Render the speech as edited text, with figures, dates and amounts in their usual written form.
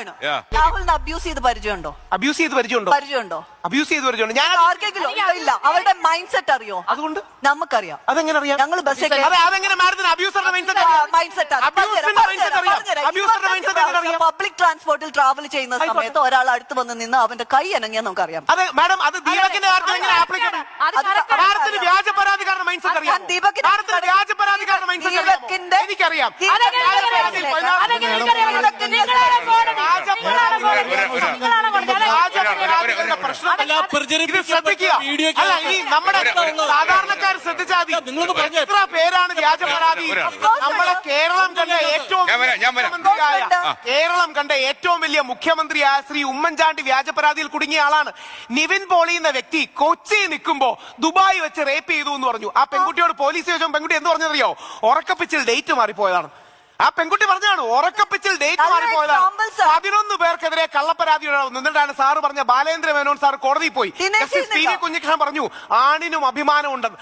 ആണ്. രാഹുലിനെ അബ്യൂസ് ചെയ്ത് പരിചയമുണ്ടോ? അബ്യൂസ് ചെയ്ത് പരിചയമുണ്ടോ? അബ്യൂസ് ചെയ്ത് പരിചയമുണ്ടോ? ഞാൻ ആർക്കെങ്കിലും ഇല്ല. അവരുടെ മൈൻഡ് സെറ്റ് അറിയോ? അതുകൊണ്ട് നമുക്കറിയാം. അതെങ്ങനെ അറിയാം? ഞങ്ങൾ ബസ് പബ്ലിക് ട്രാൻസ്പോർട്ടിൽ ട്രാവൽ ചെയ്യുന്ന സമയത്ത് ഒരാൾ അടുത്ത് വന്ന് നിന്ന് അവന്റെ കൈ അനങ്ങിയാൽ നമുക്കറിയാം. അതെ മാഡം, അത് ദീപകിന്റെ കാര്യത്തിൽ ആപ്ലിക്കബിൾ. വ്യാജ പരാതിക്കാരുടെ മൈൻഡ് സെറ്റ് അറിയാം. വ്യാജ പരാതിക്കാരുടെ മൈൻഡ് സെറ്റ് എനിക്കറിയാം. നമ്മുടെ സാധാരണക്കാർ ശ്രദ്ധിച്ചാൽ എത്ര പേരാണ് വ്യാജ പരാതി. നമ്മളെ കേരളം കണ്ട ഏറ്റവും വലിയ മുഖ്യമന്ത്രിയായ ശ്രീ ഉമ്മൻചാണ്ടി വ്യാജ പരാതിയിൽ കുടുങ്ങിയ ആളാണ്. നിവിൻ പോളി എന്ന വ്യക്തി കൊച്ചി നിൽക്കുമ്പോ ദുബായ് വെച്ച് റേപ്പ് ചെയ്തു എന്ന് പറഞ്ഞു. ആ പെൺകുട്ടിയോട് പോലീസ് ചോദിച്ചപ്പോൾ പെൺകുട്ടി എന്ത് പറഞ്ഞറിയോ? ഉറക്കപ്പിച്ചിൽ ഡേറ്റ് മാറിപ്പോയതാണ്. ആ പെൺകുട്ടി പറഞ്ഞാണ് ഉറക്കപ്പിച്ചിൽ ഡേറ്റ് മാറിപ്പോയതാണ്. 11 പേർക്കെതിരെ കള്ളപ്പരാതി നിന്നിട്ടാണ് സാറ് പറഞ്ഞ ബാലേന്ദ്ര മേനോൻ സാർ കോടതിയിൽ പോയി. ജസ്റ്റിസ് പി വി കുഞ്ഞിക്കൃഷ്ണൻ പറഞ്ഞു ആണിനും അഭിമാനം ഉണ്ടെന്ന്.